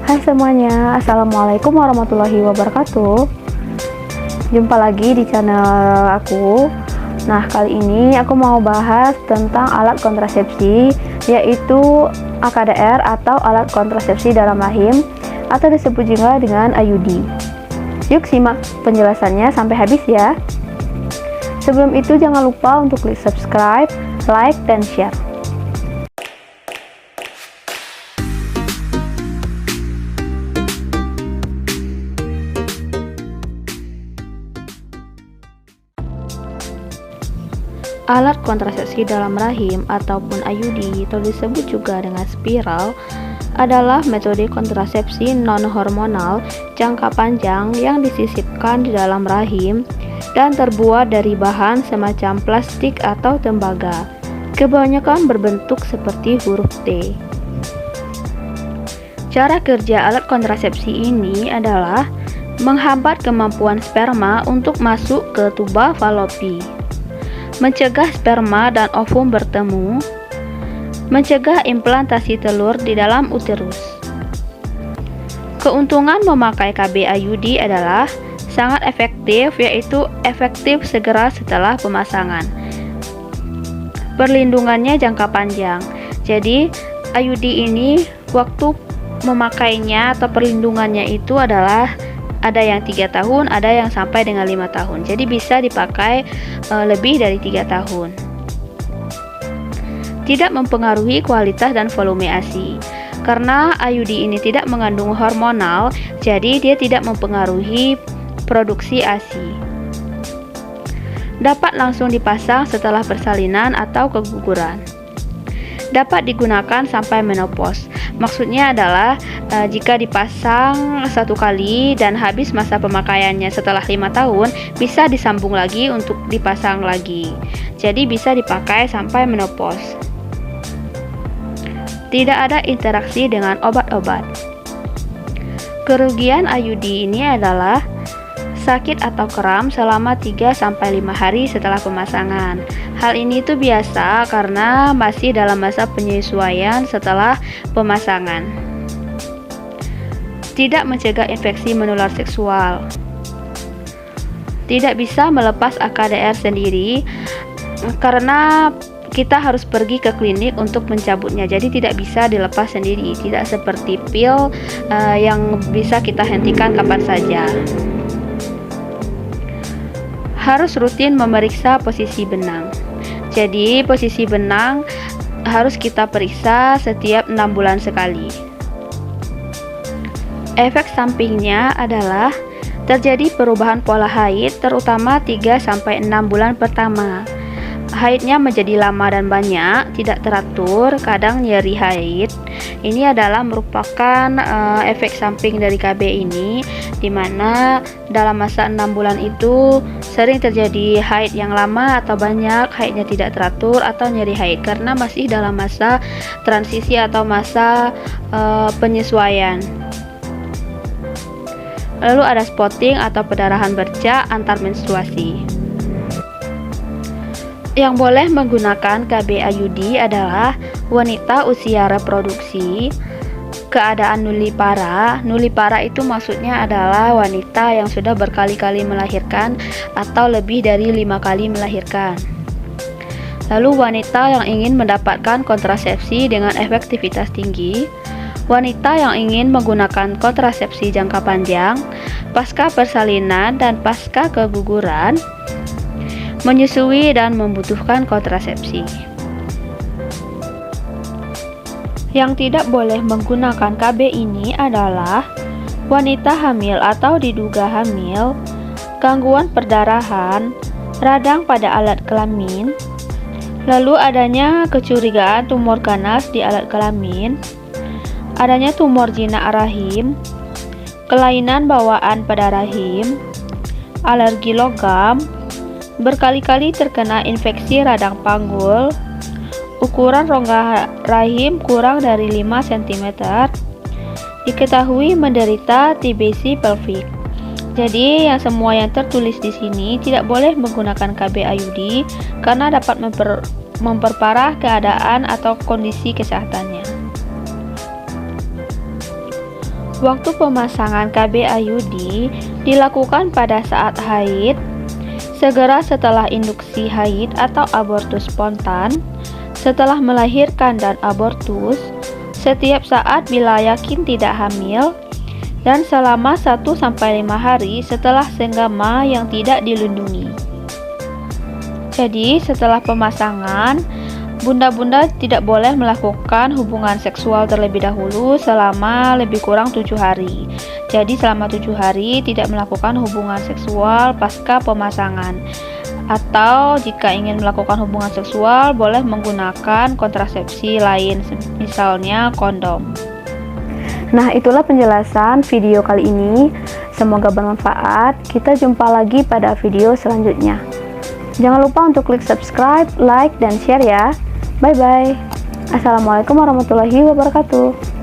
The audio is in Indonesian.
Hai semuanya, Assalamualaikum warahmatullahi wabarakatuh. Jumpa lagi di channel aku. Nah, kali ini aku mau bahas tentang alat kontrasepsi, yaitu AKDR atau alat kontrasepsi dalam rahim, atau disebut juga dengan IUD. Yuk simak penjelasannya sampai habis ya. Sebelum itu jangan lupa untuk klik subscribe, like, dan share. Alat kontrasepsi dalam rahim ataupun IUD atau disebut juga dengan spiral adalah metode kontrasepsi non-hormonal jangka panjang yang disisipkan di dalam rahim dan terbuat dari bahan semacam plastik atau tembaga, kebanyakan berbentuk seperti huruf T. Cara kerja alat kontrasepsi ini adalah menghambat kemampuan sperma untuk masuk ke tuba falopi, mencegah sperma dan ovum bertemu, mencegah implantasi telur di dalam uterus. Keuntungan memakai KB IUD adalah sangat efektif, yaitu efektif segera setelah pemasangan. Perlindungannya jangka panjang. Jadi IUD ini waktu memakainya atau perlindungannya itu adalah ada yang 3 tahun, ada yang sampai dengan 5 tahun. Jadi bisa dipakai lebih dari 3 tahun. Tidak mempengaruhi kualitas dan volume ASI. Karena IUD ini tidak mengandung hormonal, jadi dia tidak mempengaruhi produksi ASI. Dapat langsung dipasang setelah persalinan atau keguguran. Dapat digunakan sampai menopause. Maksudnya adalah jika dipasang 1 kali dan habis masa pemakaiannya setelah 5 tahun, bisa disambung lagi untuk dipasang lagi. Jadi bisa dipakai sampai menopause. Tidak ada interaksi dengan obat-obat. Kerugian IUD ini adalah sakit atau kram selama 3-5 hari setelah pemasangan. Hal ini tuh biasa karena masih dalam masa penyesuaian setelah pemasangan. Tidak mencegah infeksi menular seksual. Tidak bisa melepas AKDR sendiri karena kita harus pergi ke klinik untuk mencabutnya. Jadi tidak bisa dilepas sendiri, tidak seperti pil yang bisa kita hentikan kapan saja. Harus rutin memeriksa posisi benang. Jadi posisi benang harus kita periksa setiap 6 bulan sekali. Efek sampingnya adalah terjadi perubahan pola haid, terutama 3-6 bulan pertama. Haidnya menjadi lama dan banyak, tidak teratur, kadang nyeri haid. Ini adalah merupakan efek samping dari KB ini, di mana dalam masa 6 bulan itu sering terjadi haid yang lama atau banyak, haidnya tidak teratur atau nyeri haid karena masih dalam masa transisi atau masa penyesuaian. Lalu ada spotting atau pendarahan bercak antar menstruasi. Yang boleh menggunakan KB IUD adalah wanita usia reproduksi, keadaan nulipara. Nulipara itu maksudnya adalah wanita yang sudah berkali-kali melahirkan atau lebih dari 5 kali melahirkan. Lalu wanita yang ingin mendapatkan kontrasepsi dengan efektivitas tinggi, wanita yang ingin menggunakan kontrasepsi jangka panjang, pasca persalinan dan pasca keguguran, menyusui dan membutuhkan kontrasepsi. Yang tidak boleh menggunakan KB ini adalah wanita hamil atau diduga hamil, gangguan perdarahan, radang pada alat kelamin, lalu adanya kecurigaan tumor ganas di alat kelamin, adanya tumor jinak rahim, kelainan bawaan pada rahim, alergi logam, berkali-kali terkena infeksi radang panggul, ukuran rongga rahim kurang dari 5 cm, diketahui menderita TBC pelvic. Jadi semua yang tertulis di sini tidak boleh menggunakan KB IUD karena dapat memperparah keadaan atau kondisi kesehatannya. Waktu pemasangan KB IUD dilakukan pada saat haid, segera setelah induksi haid atau abortus spontan, setelah melahirkan dan abortus, setiap saat bila yakin tidak hamil, dan selama 1-5 hari setelah senggama yang tidak dilindungi. Jadi, setelah pemasangan, bunda-bunda tidak boleh melakukan hubungan seksual terlebih dahulu selama lebih kurang 7 hari. Jadi selama 7 hari tidak melakukan hubungan seksual pasca pemasangan. Atau jika ingin melakukan hubungan seksual, boleh menggunakan kontrasepsi lain, misalnya kondom. Nah, itulah penjelasan video kali ini. Semoga bermanfaat. Kita jumpa lagi pada video selanjutnya. Jangan lupa untuk klik subscribe, like, dan share ya. Bye-bye. Assalamualaikum warahmatullahi wabarakatuh.